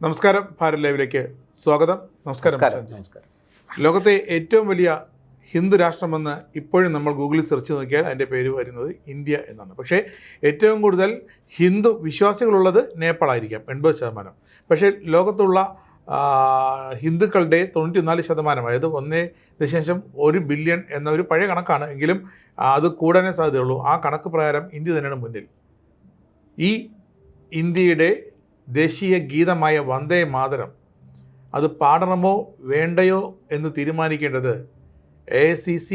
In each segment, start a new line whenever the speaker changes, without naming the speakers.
നമസ്കാരം, ഭാരത് ലൈവിലേക്ക് സ്വാഗതം. നമസ്കാരം.
നമസ്കാരം.
ലോകത്തെ ഏറ്റവും വലിയ ഹിന്ദു രാഷ്ട്രമെന്ന് ഇപ്പോഴും നമ്മൾ ഗൂഗിളിൽ സെർച്ച് നോക്കിയാൽ അതിൻ്റെ പേര് വരുന്നത് ഇന്ത്യ എന്നാണ്. പക്ഷേ ഏറ്റവും കൂടുതൽ ഹിന്ദു വിശ്വാസികളുള്ളത് നേപ്പാളായിരിക്കാം, 80%. പക്ഷേ ലോകത്തുള്ള ഹിന്ദുക്കളുടെ 94%, അതായത് 1.1 ബില്യൺ എന്ന ഒരു പഴയ കണക്കാണ്, എങ്കിലും അത് കൂടാനേ സാധ്യതയുള്ളൂ. ആ കണക്ക് പ്രകാരം ഇന്ത്യ തന്നെയാണ് മുന്നിൽ. ഈ ഇന്ത്യയുടെ ദേശീയ ഗീതമായ വന്ദേ മാതരം അത് പാടണമോ വേണ്ടയോ എന്ന് തീരുമാനിക്കേണ്ടത് AICC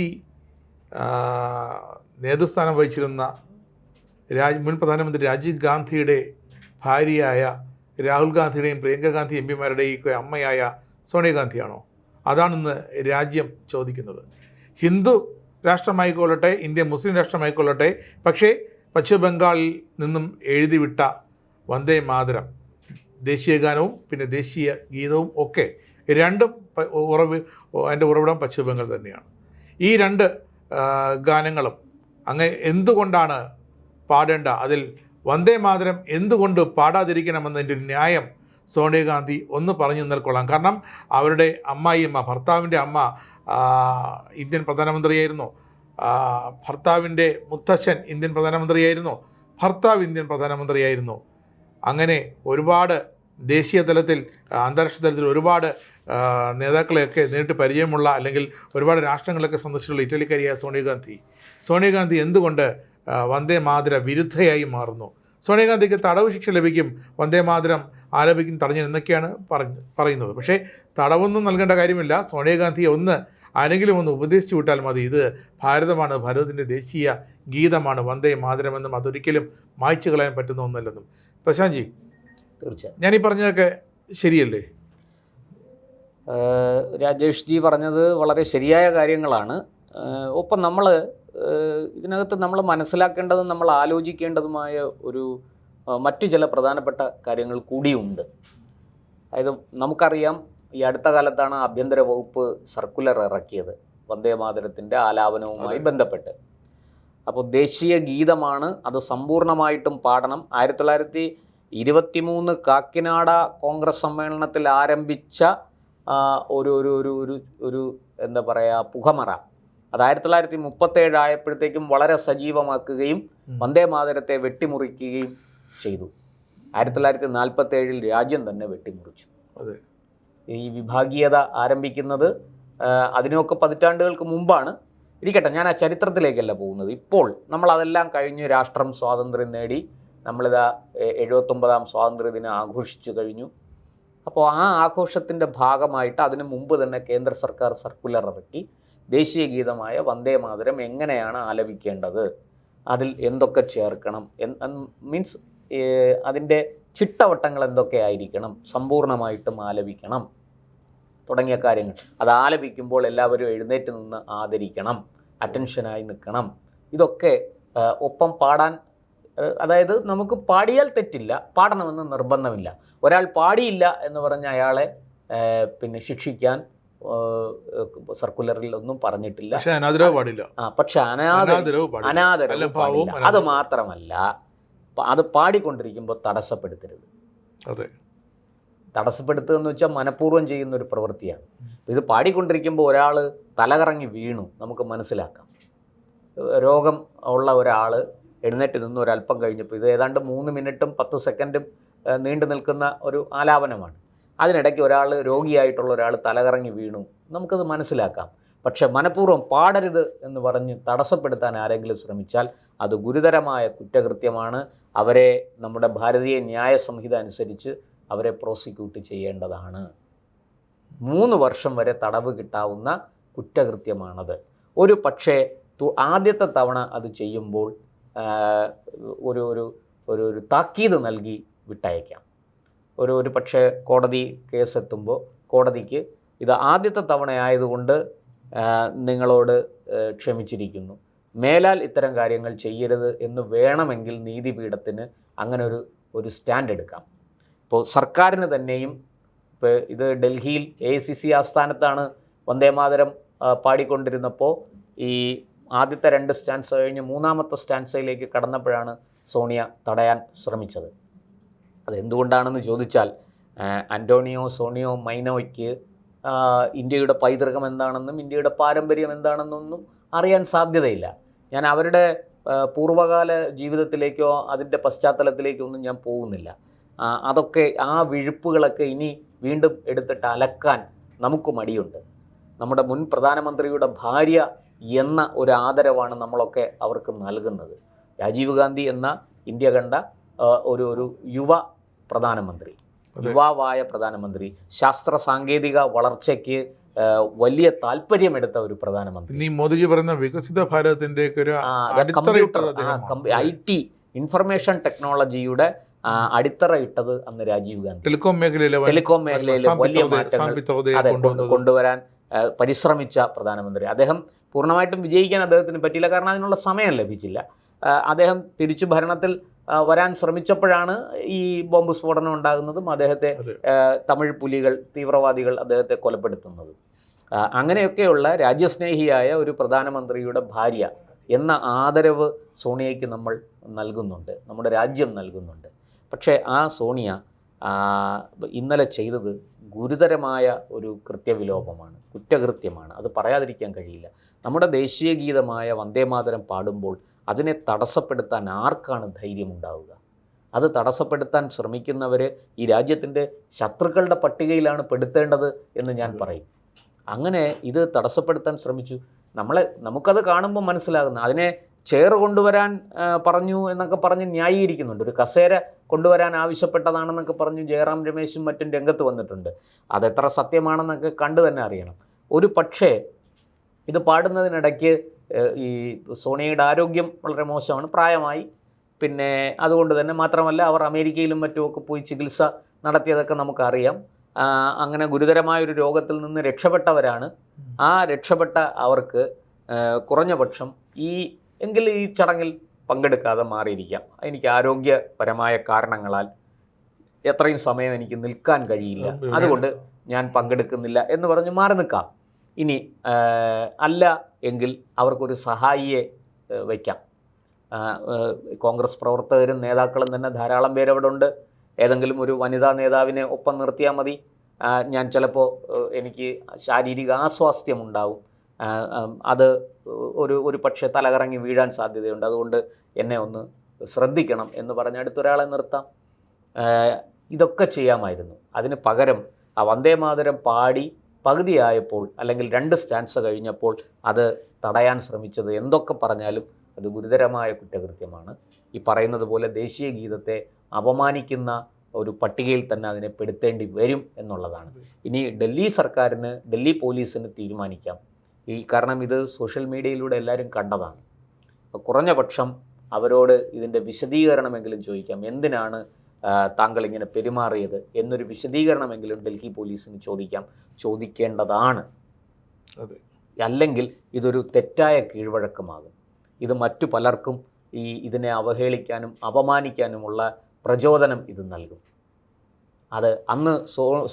നേതൃസ്ഥാനം വഹിച്ചിരുന്ന മുൻ പ്രധാനമന്ത്രി രാജീവ് ഗാന്ധിയുടെ ഭാര്യയായ രാഹുൽ ഗാന്ധിയുടെയും പ്രിയങ്ക ഗാന്ധി എംപിമാരുടെയും അമ്മയായ സോണിയാഗാന്ധിയാണോ? അതാണിന്ന് രാജ്യം ചോദിക്കുന്നത്. ഹിന്ദു രാഷ്ട്രമായിക്കൊള്ളട്ടെ, ഇന്ത്യ മുസ്ലിം രാഷ്ട്രമായിക്കൊള്ളട്ടെ, പക്ഷേ പശ്ചിമ ബംഗാളിൽ നിന്നും എഴുതിവിട്ട വന്ദേ മാതരം, ദേശീയ ഗാനവും പിന്നെ ദേശീയ ഗീതവും ഒക്കെ രണ്ടും അതിൻ്റെ ഉറവിടം പശ്ചിമ ബംഗാൾ തന്നെയാണ്. ഈ രണ്ട് ഗാനങ്ങളും അങ്ങനെ എന്തുകൊണ്ടാണ് പാടേണ്ട, അതിൽ വന്ദേ മാതരം എന്തുകൊണ്ട് പാടാതിരിക്കണമെന്നതിൻ്റെ ഒരു ന്യായം സോണിയാഗാന്ധി ഒന്ന് പറഞ്ഞു തന്നാൽ കൊള്ളാം. കാരണം അവരുടെ അമ്മായിയമ്മ, ഭർത്താവിൻ്റെ അമ്മ ഇന്ത്യൻ പ്രധാനമന്ത്രിയായിരുന്നു, ഭർത്താവിൻ്റെ മുത്തച്ഛൻ ഇന്ത്യൻ പ്രധാനമന്ത്രിയായിരുന്നു, ഭർത്താവ് ഇന്ത്യൻ പ്രധാനമന്ത്രിയായിരുന്നു. അങ്ങനെ ഒരുപാട് ദേശീയ തലത്തിൽ അന്താരാഷ്ട്ര തലത്തിൽ ഒരുപാട് നേതാക്കളെയൊക്കെ നേരിട്ട് പരിചയമുള്ള, അല്ലെങ്കിൽ ഒരുപാട് രാഷ്ട്രങ്ങളൊക്കെ സന്ദർശിച്ചുള്ള ഇറ്റലിക്കാരിയായ സോണിയാഗാന്ധി എന്തുകൊണ്ട് വന്ദേ മാതര വിരുദ്ധയായി മാറുന്നു? സോണിയാഗാന്ധിക്ക് തടവ് ശിക്ഷ ലഭിക്കും വന്ദേ മാതരം ആലപിക്കും തടഞ്ഞു എന്നൊക്കെയാണ് പറയുന്നത്. പക്ഷേ തടവൊന്നും നൽകേണ്ട കാര്യമില്ല. സോണിയാഗാന്ധിയെ ആരെങ്കിലും ഒന്ന് ഉപദേശിച്ചു വിട്ടാൽ മതി. ഇത് ഭാരതമാണ്, ഭാരതത്തിൻ്റെ ദേശീയ ഗീതമാണ് വന്ദേ മാതരമെന്നും അതൊരിക്കലും മായ്ച്ചു കളയാൻ പറ്റുന്ന ഒന്നല്ലെന്നും. പ്രശാന്ത്ജി,
തീർച്ചയായും
ഞാനീ പറഞ്ഞതൊക്കെ ശരിയല്ലേ?
രാജേഷ് ജി പറഞ്ഞത് വളരെ ശരിയായ കാര്യങ്ങളാണ്. ഒപ്പം നമ്മൾ ഇതിനകത്ത് നമ്മൾ മനസ്സിലാക്കേണ്ടതും നമ്മൾ ആലോചിക്കേണ്ടതുമായ മറ്റു ചില പ്രധാനപ്പെട്ട കാര്യങ്ങൾ കൂടിയുണ്ട്. അതായത് നമുക്കറിയാം, ഈ അടുത്ത കാലത്താണ് ആഭ്യന്തര വകുപ്പ് സർക്കുലർ ഇറക്കിയത് വന്ദേ മാതരത്തിൻ്റെ ആലാപനവുമായി ബന്ധപ്പെട്ട്. അപ്പോൾ ദേശീയ ഗീതമാണ്, അത് സമ്പൂർണ്ണമായിട്ടും പാടണം. 1923 കാക്കിനാട കോൺഗ്രസ് സമ്മേളനത്തിൽ ആരംഭിച്ച ഒരു എന്താ പറയുക പുകമറ അത് 1937 ആയപ്പോഴത്തേക്കും വളരെ സജീവമാക്കുകയും വന്ദേ മാതരത്തെ വെട്ടിമുറിക്കുകയും ചെയ്തു. 1947 രാജ്യം തന്നെ വെട്ടിമുറിച്ചു. ഈ വിഭാഗീയത ആരംഭിക്കുന്നത് അതിനൊക്കെ പതിറ്റാണ്ടുകൾക്ക് മുമ്പാണ്. ഇരിക്കട്ടെ, ഞാൻ ആ ചരിത്രത്തിലേക്കല്ല പോകുന്നത്. ഇപ്പോൾ നമ്മളതെല്ലാം കഴിഞ്ഞ് രാഷ്ട്രം സ്വാതന്ത്ര്യം നേടി, നമ്മളിതാ 79ാം സ്വാതന്ത്ര്യദിനം ആഘോഷിച്ചു കഴിഞ്ഞു. അപ്പോൾ ആ ആഘോഷത്തിൻ്റെ ഭാഗമായിട്ട് അതിനു മുമ്പ് തന്നെ കേന്ദ്ര സർക്കാർ സർക്കുലർ ഇറക്കി ദേശീയ ഗീതമായ വന്ദേ മാതരം എങ്ങനെയാണ് ആലപിക്കേണ്ടത്, അതിൽ എന്തൊക്കെ ചേർക്കണം, മീൻസ് അതിൻ്റെ ചിട്ടവട്ടങ്ങൾ എന്തൊക്കെ ആയിരിക്കണം, സമ്പൂർണ്ണമായിട്ടും ആലപിക്കണം തുടങ്ങിയ കാര്യങ്ങൾ. അത് ആലപിക്കുമ്പോൾ എല്ലാവരും എഴുന്നേറ്റ് നിന്ന് ആദരിക്കണം, അറ്റൻഷനായി നിൽക്കണം. ഇതൊക്കെ ഒപ്പം പാടാൻ, അതായത് നമുക്ക് പാടിയാൽ തെറ്റില്ല, പാടണമെന്ന് നിർബന്ധമില്ല. ഒരാൾ പാടിയില്ല എന്ന് പറഞ്ഞ് അയാളെ പിന്നെ ശിക്ഷിക്കാൻ സർക്കുലറിൽ ഒന്നും പറഞ്ഞിട്ടില്ല. പക്ഷെ അനാദരവ് പാടില്ല. അത് മാത്രമല്ല, അത് പാടിക്കൊണ്ടിരിക്കുമ്പോൾ തടസ്സപ്പെടുത്തരുത്. തടസ്സപ്പെടുത്തുക എന്ന് വെച്ചാൽ മനഃപൂർവ്വം ചെയ്യുന്ന ഒരു പ്രവൃത്തിയാണ്. ഇത് പാടിക്കൊണ്ടിരിക്കുമ്പോൾ ഒരാൾ തലകറങ്ങി വീണു, നമുക്ക് മനസ്സിലാക്കാം. രോഗം ഉള്ള ഒരാൾ എഴുന്നേറ്റ് നിന്ന് ഒരല്പം കഴിഞ്ഞപ്പോൾ, ഇത് ഏതാണ്ട് 3 മിനിറ്റും 10 സെക്കൻഡും നീണ്ടു നിൽക്കുന്ന ഒരു ആലാപനമാണ്. അതിനിടയ്ക്ക് രോഗിയായിട്ടുള്ള ഒരാൾ തലകറങ്ങി വീണു, നമുക്കത് മനസ്സിലാക്കാം. പക്ഷെ മനഃപൂർവ്വം പാടരുത് എന്ന് പറഞ്ഞ് തടസ്സപ്പെടുത്താൻ ആരെങ്കിലും ശ്രമിച്ചാൽ അത് ഗുരുതരമായ കുറ്റകൃത്യമാണ്. അവരെ നമ്മുടെ ഭാരതീയ ന്യായ സംഹിത അനുസരിച്ച് അവരെ പ്രോസിക്യൂട്ട് ചെയ്യേണ്ടതാണ്. 3 വർഷം വരെ തടവ് കിട്ടാവുന്ന കുറ്റകൃത്യമാണത്. ഒരു പക്ഷേ ആദ്യത്തെ തവണ അത് ചെയ്യുമ്പോൾ ഒരു താക്കീത് നൽകി വിട്ടയക്കാം. ഒരു പക്ഷേ കോടതി കേസെത്തുമ്പോൾ കോടതിക്ക് ഇത് ആദ്യത്തെ തവണ ആയതുകൊണ്ട് നിങ്ങളോട് ക്ഷമിച്ചിരിക്കുന്നു, മേലാൽ ഇത്തരം കാര്യങ്ങൾ ചെയ്യരുത് എന്ന് വേണമെങ്കിൽ നീതിപീഠത്തിന് അങ്ങനെ ഒരു സ്റ്റാൻഡ് എടുക്കാം. ഇപ്പോൾ സർക്കാരിന് തന്നെയും, ഇപ്പോൾ ഇത് ഡൽഹിയിൽ AICC ആസ്ഥാനത്താണ് വന്ദേ മാതരം പാടിക്കൊണ്ടിരുന്നപ്പോൾ ഈ ആദ്യത്തെ 2 സ്റ്റാൻസ കഴിഞ്ഞ് 3ാമത്തെ സ്റ്റാൻസയിലേക്ക് കടന്നപ്പോഴാണ് സോണിയ തടയാൻ ശ്രമിച്ചത്. അതെന്തുകൊണ്ടാണെന്ന് ചോദിച്ചാൽ അന്റോണിയോ സോണിയോ മൈനോയ്ക്ക് ഇന്ത്യയുടെ പൈതൃകം എന്താണെന്നും ഇന്ത്യയുടെ പാരമ്പര്യം എന്താണെന്നൊന്നും അറിയാൻ സാധ്യതയില്ല. ഞാൻ അവരുടെ പൂർവ്വകാല ജീവിതത്തിലേക്കോ അതിൻ്റെ പശ്ചാത്തലത്തിലേക്കോ ഒന്നും ഞാൻ പോകുന്നില്ല. അതൊക്കെ ആ വിഴുപ്പുകളൊക്കെ ഇനി വീണ്ടും എടുത്തിട്ട് അലക്കാൻ നമുക്ക് മടിയുണ്ട്. നമ്മുടെ മുൻ പ്രധാനമന്ത്രിയുടെ ഭാര്യ എന്ന ഒരു ആദരവാണ് നമ്മളൊക്കെ അവർക്ക് നൽകുന്നത്. രാജീവ് ഗാന്ധി എന്ന ഇന്ത്യ കണ്ട ഒരു യുവ പ്രധാനമന്ത്രി, യുവാവായ പ്രധാനമന്ത്രി, ശാസ്ത്ര സാങ്കേതിക വളർച്ചയ്ക്ക് വലിയ താല്പര്യമെടുത്ത ഒരു പ്രധാനമന്ത്രി.
നീ മോദിജി പറയുന്ന വികസിത ഭാരതത്തിന്റെ
IT ഇൻഫർമേഷൻ ടെക്നോളജിയുടെ അടിത്തറ ഇട്ടത് അന്ന് രാജീവ് ഗാന്ധി.
ടെലികോം മേഖലയിലെ
വലിയ മാറ്റങ്ങൾ കൊണ്ടുവരാൻ പരിശ്രമിച്ച പ്രധാനമന്ത്രി. അദ്ദേഹം പൂർണ്ണമായിട്ടും വിജയിക്കാൻ അദ്ദേഹത്തിന് പറ്റിയില്ല, കാരണം അതിനുള്ള സമയം ലഭിച്ചില്ല. അദ്ദേഹം തിരിച്ചു ഭരണത്തിൽ വരാൻ ശ്രമിച്ചപ്പോഴാണ് ഈ ബോംബ് സ്ഫോടനം ഉണ്ടാകുന്നതും അദ്ദേഹത്തെ തമിഴ് പുലികൾ, തീവ്രവാദികൾ അദ്ദേഹത്തെ കൊലപ്പെടുത്തുന്നതും. അങ്ങനെയൊക്കെയുള്ള രാജ്യസ്നേഹിയായ ഒരു പ്രധാനമന്ത്രിയുടെ ഭാര്യ എന്ന ആദരവ് സോണിയയ്ക്ക് നമ്മൾ നൽകുന്നുണ്ട്, നമ്മുടെ രാജ്യം നൽകുന്നുണ്ട്. പക്ഷേ ആ സോണിയ ഇന്നലെ ചെയ്തത് ഗുരുതരമായ ഒരു കൃത്യവിലോപമാണ്, കുറ്റകൃത്യമാണ്. അത് പറയാതിരിക്കാൻ കഴിയില്ല. നമ്മുടെ ദേശീയ ഗീതമായ വന്ദേമാതരം പാടുമ്പോൾ അതിനെ തടസ്സപ്പെടുത്താൻ ആർക്കാണ് ധൈര്യമുണ്ടാവുക? അത് തടസ്സപ്പെടുത്താൻ ശ്രമിക്കുന്നവർ ഈ രാജ്യത്തിൻ്റെ ശത്രുക്കളുടെ പട്ടികയിലാണ് പെടുത്തേണ്ടത് എന്ന് ഞാൻ പറയും. അങ്ങനെ ഇത് തടസ്സപ്പെടുത്താൻ ശ്രമിച്ചു. നമുക്കത് കാണുമ്പോൾ മനസ്സിലാകുന്ന, അതിനെ ചെയർ കൊണ്ടുവരാൻ പറഞ്ഞു എന്നൊക്കെ പറഞ്ഞ് ന്യായീകരിക്കുന്നുണ്ട്. ഒരു കസേര കൊണ്ടുവരാൻ ആവശ്യപ്പെട്ടതാണെന്നൊക്കെ പറഞ്ഞ് ജയറാം രമേശും മറ്റും രംഗത്ത് വന്നിട്ടുണ്ട്. അതെത്ര സത്യമാണെന്നൊക്കെ കണ്ടു തന്നെ അറിയണം. ഒരു പക്ഷേ ഇത് പാടുന്നതിനിടയ്ക്ക് ഈ സോണിയയുടെ ആരോഗ്യം വളരെ മോശമാണ്, പ്രായമായി. പിന്നെ അതുകൊണ്ട് തന്നെ മാത്രമല്ല, അവർ അമേരിക്കയിലും മറ്റുമൊക്കെ പോയി ചികിത്സ നടത്തിയതൊക്കെ നമുക്കറിയാം. അങ്ങനെ ഗുരുതരമായൊരു രോഗത്തിൽ നിന്ന് രക്ഷപ്പെട്ടവരാണ്. ആ രക്ഷപ്പെട്ട അവർക്ക് കുറഞ്ഞ പക്ഷം എങ്കിൽ ഈ ചടങ്ങിൽ പങ്കെടുക്കാതെ മാറിയിരിക്കാം. എനിക്ക് ആരോഗ്യപരമായ കാരണങ്ങളാൽ എത്രയും സമയം എനിക്ക് നിൽക്കാൻ കഴിയില്ല, അതുകൊണ്ട് ഞാൻ പങ്കെടുക്കുന്നില്ല എന്ന് പറഞ്ഞ് മാറി നിൽക്കാം. ഇനി അല്ല എങ്കിൽ അവർക്കൊരു സഹായിയെ വയ്ക്കാം. കോൺഗ്രസ് പ്രവർത്തകരും നേതാക്കളും തന്നെ ധാരാളം പേരവിടെ ഉണ്ട്. ഏതെങ്കിലും ഒരു വനിതാ നേതാവിനെ ഒപ്പം നിർത്തിയാൽ മതി. ഞാൻ ചിലപ്പോൾ എനിക്ക് ശാരീരിക ആസ്വാസ്ഥ്യമുണ്ടാവും, അത് ഒരു പക്ഷേ തലകറങ്ങി വീഴാൻ സാധ്യതയുണ്ട്, അതുകൊണ്ട് എന്നെ ഒന്ന് ശ്രദ്ധിക്കണം എന്ന് പറഞ്ഞ് അടുത്തൊരാളെ നിർത്താം. ഇതൊക്കെ ചെയ്യാമായിരുന്നു. അതിന് പകരം ആ വന്ദേമാതരം പാടി പകുതിയായപ്പോൾ, അല്ലെങ്കിൽ 2 സ്റ്റാൻസ കഴിഞ്ഞപ്പോൾ അത് തടയാൻ ശ്രമിച്ചത് എന്തൊക്കെ പറഞ്ഞാലും അത് ഗുരുതരമായ കുറ്റകൃത്യമാണ്. ഈ പറയുന്നത് പോലെ ദേശീയ ഗീതത്തെ അപമാനിക്കുന്ന ഒരു പട്ടികയിൽ തന്നെ അതിനെ പെടുത്തേണ്ടി വരും എന്നുള്ളതാണ്. ഇനി ഡൽഹി പോലീസിന് തീരുമാനിക്കാം. കാരണം ഇത് സോഷ്യൽ മീഡിയയിലൂടെ എല്ലാവരും കണ്ടതാണ്. കുറഞ്ഞ പക്ഷം അവരോട് ഇതിൻ്റെ വിശദീകരണമെങ്കിലും ചോദിക്കാം. എന്തിനാണ് താങ്കൾ ഇങ്ങനെ പെരുമാറിയത് എന്നൊരു വിശദീകരണമെങ്കിലും ഡൽഹി പോലീസിന് ചോദിക്കേണ്ടതാണ്. അല്ലെങ്കിൽ ഇതൊരു തെറ്റായ കീഴ്വഴക്കമാകും. ഇത് മറ്റു പലർക്കും ഇതിനെ അവഹേളിക്കാനും അപമാനിക്കാനുമുള്ള പ്രചോദനം ഇത് നൽകും. അത് അന്ന്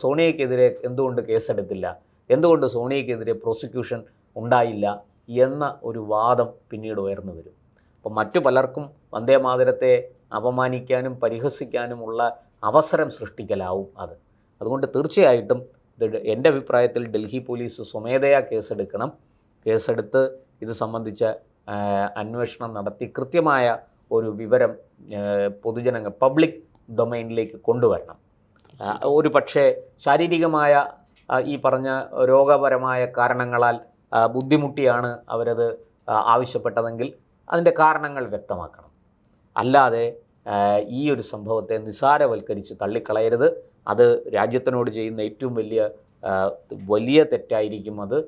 സോണിയയ്ക്കെതിരെ എന്തുകൊണ്ട് കേസെടുത്തില്ല, എന്തുകൊണ്ട് സോണിയയ്ക്കെതിരെ പ്രോസിക്യൂഷൻ ഉണ്ടായില്ല എന്ന ഒരു വാദം പിന്നീട് ഉയർന്നു വരും. അപ്പോൾ മറ്റു പലർക്കും വന്ദേമാതരത്തെ അപമാനിക്കാനും പരിഹസിക്കാനുമുള്ള അവസരം സൃഷ്ടിക്കലാവും അത്. അതുകൊണ്ട് തീർച്ചയായിട്ടും എൻ്റെ അഭിപ്രായത്തിൽ ഡൽഹി പോലീസ് സ്വമേധയാ കേസെടുക്കണം. കേസെടുത്ത് ഇത് സംബന്ധിച്ച അന്വേഷണം നടത്തി കൃത്യമായ ഒരു വിവരം പൊതുജനങ്ങൾ പബ്ലിക് ഡൊമൈനിലേക്ക് കൊണ്ടുവരണം. ഒരു പക്ഷേ ശാരീരികമായ ഈ പറഞ്ഞ രോഗപരമായ കാരണങ്ങളാൽ ബുദ്ധിമുട്ടിയാണ് അവരത് ആവശ്യപ്പെട്ടതെങ്കിൽ അതിൻ്റെ കാരണങ്ങൾ വ്യക്തമാക്കണം. അല്ലാതെ ഈ ഒരു സംഭവത്തെ നിസ്സാരവൽക്കരിച്ച് തള്ളിക്കളയരുത്. അത് രാജ്യത്തിനോട് ചെയ്യുന്ന ഏറ്റവും വലിയ തെറ്റായിരിക്കും. അത്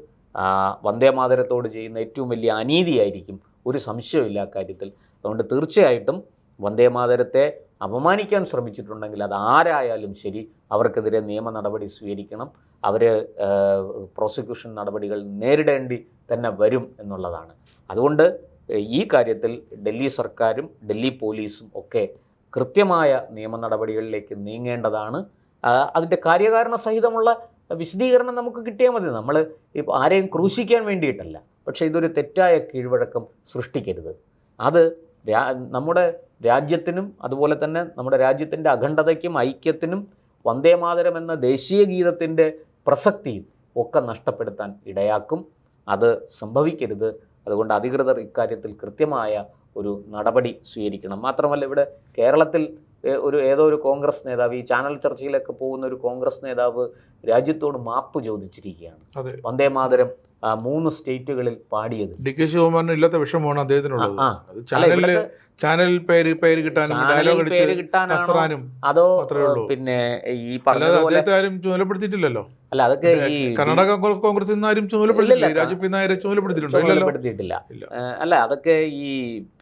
വന്ദേമാതരത്തോട് ചെയ്യുന്ന ഏറ്റവും വലിയ അനീതിയായിരിക്കും, ഒരു സംശയമില്ല കാര്യത്തിൽ. അതുകൊണ്ട് തീർച്ചയായിട്ടും വന്ദേമാതരത്തെ അപമാനിക്കാൻ ശ്രമിച്ചിട്ടുണ്ടെങ്കിൽ അത് ആരായാലും ശരി, അവർക്കെതിരെ നിയമ നടപടി സ്വീകരിക്കണം. അവർ പ്രോസിക്യൂഷൻ നടപടികൾ നേരിടേണ്ടി തന്നെ വരും എന്നുള്ളതാണ്. അതുകൊണ്ട് ഈ കാര്യത്തിൽ ഡൽഹി സർക്കാരും ഡൽഹി പോലീസും ഒക്കെ കൃത്യമായ നിയമ നടപടികളിലേക്ക് നീങ്ങേണ്ടതാണ്. അതിൻ്റെ കാര്യകാരണ സഹിതമുള്ള വിശദീകരണം നമുക്ക് കിട്ടിയാൽ മതി. നമ്മൾ ഇപ്പോൾ ആരെയും ക്രൂശിക്കാൻ വേണ്ടിയിട്ടല്ല, പക്ഷേ ഇതൊരു തെറ്റായ കീഴ്വഴക്കം സൃഷ്ടിക്കരുത്. അത് നമ്മുടെ രാജ്യത്തിനും അതുപോലെ തന്നെ നമ്മുടെ രാജ്യത്തിൻ്റെ അഖണ്ഡതയ്ക്കും ഐക്യത്തിനും വന്ദേമാതരം എന്ന ദേശീയ ഗീതത്തിൻ്റെ പ്രസക്തിയും ഒക്കെ നഷ്ടപ്പെടുത്താൻ ഇടയാക്കും. അത് സംഭവിക്കരുത്. അതുകൊണ്ട് അധികൃതർ ഇക്കാര്യത്തിൽ കൃത്യമായ ഒരു നടപടി സ്വീകരിക്കണം. മാത്രമല്ല, ഇവിടെ കേരളത്തിൽ ഏതോ ഒരു കോൺഗ്രസ് നേതാവ്, ഈ ചാനൽ ചർച്ചയിലൊക്കെ പോകുന്ന ഒരു കോൺഗ്രസ് നേതാവ് രാജ്യത്തോട് മാപ്പ് ചോദിച്ചിരിക്കുകയാണ്. വന്ദേമാതരം 3 സ്റ്റേറ്റുകളിൽ പാടിയത്.
DK ശിവകുമാറിന് ഇല്ലാത്ത വിഷമമാണ് അദ്ദേഹത്തിനുള്ളത്. ചാനൽ പേര് കിട്ടാനും ഡയലോഗ് അടിച്ച്
അതോ പിന്നെ ഈ പറഞ്ഞ
ചുമതലപ്പെടുത്തിയിട്ടില്ലല്ലോ.
അല്ല, അതൊക്കെ ഈ
കർണാടക കോൺഗ്രസ് ആരും ചുമതലപ്പെടുത്തിയിട്ടില്ല. രാജു നായരെ
ചുമതലപ്പെടുത്തിയിട്ടില്ല. അല്ല, അതൊക്കെ ഈ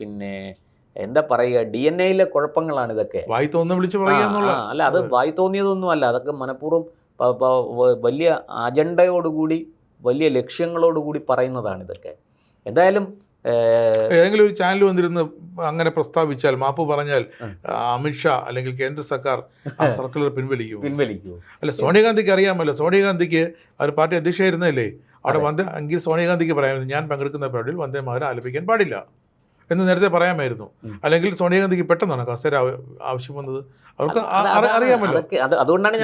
പിന്നെ എന്താ പറയുക, DNA-യിലെ കുഴപ്പങ്ങളാണ് ഇതൊക്കെ.
വായി തോന്നുന്ന വിളിച്ച് പറയുക.
അല്ല, അത് വായി തോന്നിയതൊന്നും അല്ല. അതൊക്കെ മനഃപൂർവ്വം വലിയ അജണ്ടയോടുകൂടി വലിയ ലക്ഷ്യങ്ങളോടുകൂടി പറയുന്നതാണ് ഇതൊക്കെ. എന്തായാലും
ഏതെങ്കിലും ഒരു ചാനൽ വന്നിരുന്ന് അങ്ങനെ പ്രസ്താവിച്ചാൽ, മാപ്പ് പറഞ്ഞാൽ അമിത്ഷാ അല്ലെങ്കിൽ കേന്ദ്ര സർക്കാർ ആ സർക്കുലർ പിൻവലിക്കുമോ? അല്ല, സോണിയാഗാന്ധിക്ക് അറിയാമല്ലോ. സോണിയാഗാന്ധിക്ക് അവർ പാർട്ടി അധ്യക്ഷയായിരുന്നല്ലേ. അവിടെ എങ്കിൽ സോണിയാഗാന്ധിക്ക് പറയാമായിരുന്നു, ഞാൻ പങ്കെടുക്കുന്ന പരിപാടിയിൽ വന്ദേമാതരം ആലപിക്കാൻ പാടില്ല എന്ന് നേരത്തെ പറയാമായിരുന്നു. അല്ലെങ്കിൽ സോണിയാഗാന്ധിക്ക് പെട്ടെന്നാണ് കസേര ആവശ്യം വന്നത്. അവർക്ക് അറിയാമല്ലോ.
അതുകൊണ്ടാണ്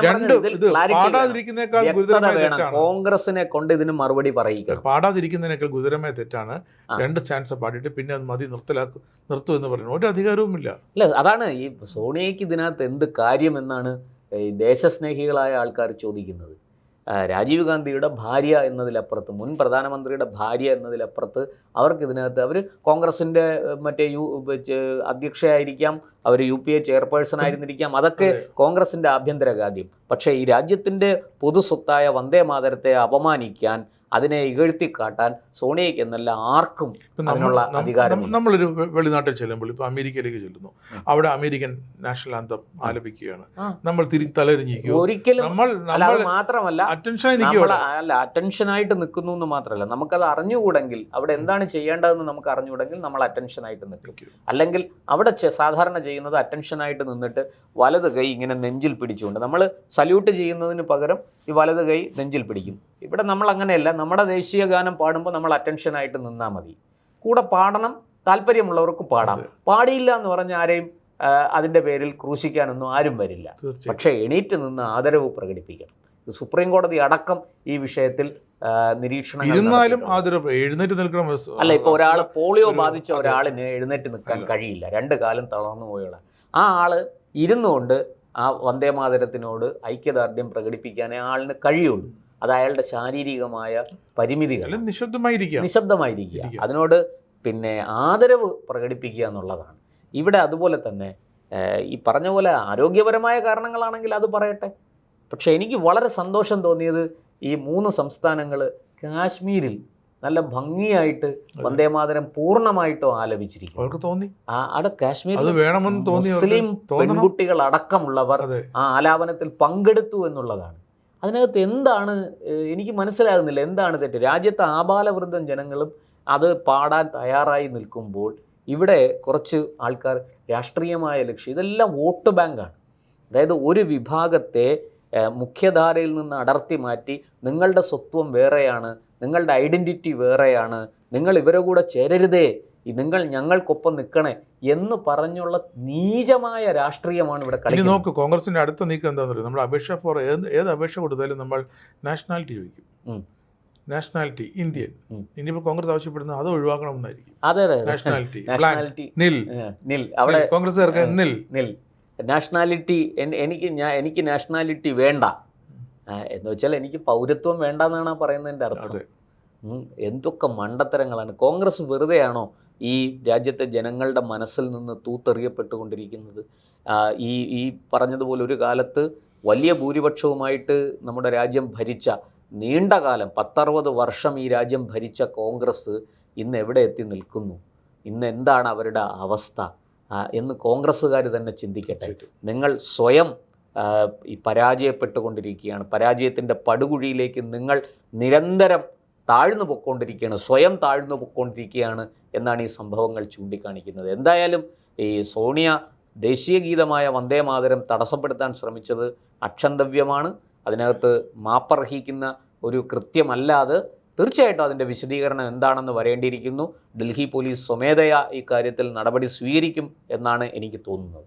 കോൺഗ്രസിനെ കൊണ്ട് ഇതിന് മറുപടി പറയുക.
പാടാതിരിക്കുന്നതിനേക്കാൾ ഗുരുതരമായ തെറ്റാണ് 2 സ്റ്റാൻസ് പാടിയിട്ട് പിന്നെ അത് മതി നിർത്തും എന്ന് പറയുന്നത്. ഒരു അധികാരവുമില്ല.
അല്ല, അതാണ് ഈ സോണിയയ്ക്ക് ഇതിനകത്ത് എന്ത് കാര്യം എന്നാണ് ഈ ദേശസ്നേഹികളായ ആൾക്കാർ ചോദിക്കുന്നത്. രാജീവ് ഗാന്ധിയുടെ ഭാര്യ എന്നതിലപ്പുറത്ത്, മുൻ പ്രധാനമന്ത്രിയുടെ ഭാര്യ എന്നതിലപ്പുറത്ത് അവർക്കിതിനകത്ത് അവർ കോൺഗ്രസിൻ്റെ മറ്റേ അധ്യക്ഷയായിരിക്കാം, അവർ UPA ചെയർപേഴ്സൺ ആയിരുന്നിരിക്കാം, അതൊക്കെ കോൺഗ്രസിൻ്റെ ആഭ്യന്തര കാര്യം. പക്ഷേ ഈ രാജ്യത്തിൻ്റെ പൊതുസ്വത്തായ വന്ദേമാതരത്തെ അപമാനിക്കാൻ, അതിനെ ഇകഴ്ത്തിക്കാട്ടാൻ സോണിയയ്ക്ക് എന്നല്ല ആർക്കും അതിനുള്ള അധികാരം.
നമ്മളൊരു വെളിനാട്ടിൽ ചെല്ലുമ്പോൾ, ഇപ്പോൾ അമേരിക്കയിലേക്ക് ചെല്ലുന്നു, അവിടെ അമേരിക്കൻ നാഷണൽ ആന്തം ആലപിക്കുകയാണ്. നമ്മൾ തലരിഞ്ഞിരിക്കും.
ഒരിക്കലും മാത്രമല്ല, അറ്റൻഷനായിട്ട് നിൽക്കുന്നു എന്ന് മാത്രമല്ല, നമുക്കത് അറിഞ്ഞുകൂടെങ്കിൽ, അവിടെ എന്താണ് ചെയ്യേണ്ടതെന്ന് നമുക്ക് അറിഞ്ഞുകൂടെങ്കിൽ നമ്മൾ അറ്റൻഷനായിട്ട് നിൽക്കും. അല്ലെങ്കിൽ അവിടെ സാധാരണ ചെയ്യുന്നത് അറ്റൻഷനായിട്ട് നിന്നിട്ട് വലത് കൈ ഇങ്ങനെ നെഞ്ചിൽ പിടിച്ചുകൊണ്ട് നമ്മൾ സല്യൂട്ട് ചെയ്യുന്നതിന് പകരം ഈ വലത് കൈ നെഞ്ചിൽ പിടിക്കും. ഇവിടെ നമ്മൾ അങ്ങനെയല്ല. നമ്മുടെ ദേശീയ ഗാനം പാടുമ്പോൾ നമ്മൾ അറ്റൻഷനായിട്ട് നിന്നാൽ മതി. കൂടെ പാടണം, താല്പര്യമുള്ളവർക്ക് പാടാം. പാടിയില്ല എന്ന് പറഞ്ഞ ആരെയും അതിൻ്റെ പേരിൽ ക്രൂശിക്കാനൊന്നും ആരും വരില്ല. പക്ഷേ എണീറ്റ് നിന്ന് ആദരവ് പ്രകടിപ്പിക്കണം. സുപ്രീം കോടതി അടക്കം ഈ വിഷയത്തിൽ നിരീക്ഷണം. അല്ല, ഇപ്പോൾ ഒരാൾ പോളിയോ ബാധിച്ച ഒരാളിന് എഴുന്നേറ്റ് നിൽക്കാൻ കഴിയില്ല, 2 കാലും തളർന്നു പോയുള്ള ആ ആള് ഇരുന്നുകൊണ്ട് ആ വന്ദേമാതരത്തിനോട് ഐക്യദാർഢ്യം പ്രകടിപ്പിക്കാനേ ആളിന് കഴിയുള്ളൂ. അത് അയാളുടെ ശാരീരികമായ പരിമിതികൾ. നിശബ്ദമായിരിക്കുക, അതിനോട് പിന്നെ ആദരവ് പ്രകടിപ്പിക്കുക എന്നുള്ളതാണ്. ഇവിടെ അതുപോലെ തന്നെ ഈ പറഞ്ഞ പോലെ ആരോഗ്യപരമായ കാരണങ്ങളാണെങ്കിൽ അത് പറയട്ടെ. പക്ഷേ എനിക്ക് വളരെ സന്തോഷം തോന്നിയത് ഈ 3 സംസ്ഥാനങ്ങൾ കാശ്മീരിൽ നല്ല ഭംഗിയായിട്ട് വന്ദേമാതരം പൂർണ്ണമായിട്ടോ ആലപിച്ചിരിക്കും.
അവർക്ക് തോന്നി
അവിടെ കാശ്മീരിൽ മുസ്ലിം പെൺകുട്ടികൾ അടക്കമുള്ളവർ ആ ആലാപനത്തിൽ പങ്കെടുത്തു എന്നുള്ളതാണ്. അതിനകത്ത് എന്താണ് എനിക്ക് മനസ്സിലാകുന്നില്ല, എന്താണ് തെറ്റ്? രാജ്യത്തെ ആബാലവൃദ്ധം ജനങ്ങളും അത് പാടാൻ തയ്യാറായി നിൽക്കുമ്പോൾ ഇവിടെ കുറച്ച് ആൾക്കാർ രാഷ്ട്രീയമായ ലക്ഷ്യം, ഇതെല്ലാം വോട്ട് ബാങ്കാണ്. അതായത് ഒരു വിഭാഗത്തെ മുഖ്യധാരയിൽ നിന്ന് അടർത്തി മാറ്റി, നിങ്ങളുടെ സ്വത്വം വേറെയാണ്, നിങ്ങളുടെ ഐഡൻറ്റിറ്റി വേറെയാണ്, നിങ്ങൾ ഇവരെ കൂടെ ചേരരുതേ, നിങ്ങൾ ഞങ്ങൾക്കൊപ്പം നിൽക്കണേ എന്ന് പറഞ്ഞുള്ള നീചമായ രാഷ്ട്രീയമാണ് ഇവിടെ കളിക്കുന്നത്.
നോക്ക്, കോൺഗ്രസിൻ്റെ അടുത്ത നീക്കം എന്താണെന്ന് പറയുന്നത്, നമ്മൾ അപേക്ഷ ഫോർ ഏത് അപേക്ഷ കൊടുത്താലും നമ്മൾ നാഷണാലിറ്റി ചോദിക്കും. Nationality Indian. ഇനിയിപ്പോൾ കോൺഗ്രസ് ആവശ്യപ്പെടുന്നത് അത് ഒഴിവാക്കണമെന്നായിരിക്കും.
അതെ,
നാഷണാലിറ്റി
അവിടെ
കോൺഗ്രസ്സുകാർക്ക് നിൽ
നാഷണാലിറ്റി. എനിക്ക് നാഷണാലിറ്റി വേണ്ട എന്ന് വെച്ചാൽ എനിക്ക് പൗരത്വം വേണ്ട എന്നാണ് പറയുന്നതിൻ്റെ അർത്ഥം. എന്തൊക്കെ മണ്ടത്തരങ്ങളാണ്. കോൺഗ്രസ് വെറുതെയാണോ ഈ രാജ്യത്തെ ജനങ്ങളുടെ മനസ്സിൽ നിന്ന് തൂത്തെറിയപ്പെട്ടുകൊണ്ടിരിക്കുന്നത്? ഈ പറഞ്ഞതുപോലെ ഒരു കാലത്ത് വലിയ ഭൂരിപക്ഷവുമായിട്ട് നമ്മുടെ രാജ്യം ഭരിച്ച, നീണ്ട കാലം 10-60 വർഷം ഈ രാജ്യം ഭരിച്ച കോൺഗ്രസ് ഇന്ന് എവിടെ എത്തി നിൽക്കുന്നു? ഇന്ന് എന്താണ് അവരുടെ അവസ്ഥ എന്ന് കോൺഗ്രസ്സുകാർ തന്നെ ചിന്തിക്കട്ടെ. നിങ്ങൾ സ്വയം ഈ പരാജയപ്പെട്ടുകൊണ്ടിരിക്കുകയാണ്. പരാജയത്തിൻ്റെ പടുകുഴിയിലേക്ക് നിങ്ങൾ നിരന്തരം താഴ്ന്നു പൊയ്ക്കൊണ്ടിരിക്കുകയാണ്, സ്വയം താഴ്ന്നു പൊയ്ക്കൊണ്ടിരിക്കുകയാണ് എന്നാണ് ഈ സംഭവങ്ങൾ ചൂണ്ടിക്കാണിക്കുന്നത്. എന്തായാലും ഈ സോണിയ ദേശീയ ഗീതമായ വന്ദേമാതരം തടസ്സപ്പെടുത്താൻ ശ്രമിച്ചത് അക്ഷന്തവ്യമാണ്. അതിനകത്ത് മാപ്പർഹിക്കുന്ന ഒരു കൃത്യമല്ലാതെ തീർച്ചയായിട്ടും അതിൻ്റെ വിശദീകരണം എന്താണെന്ന് വരേണ്ടിയിരിക്കുന്നു. ഡൽഹി പോലീസ് സ്വമേധയാ ഈ കാര്യത്തിൽ നടപടി സ്വീകരിക്കും എന്നാണ് എനിക്ക് തോന്നുന്നത്.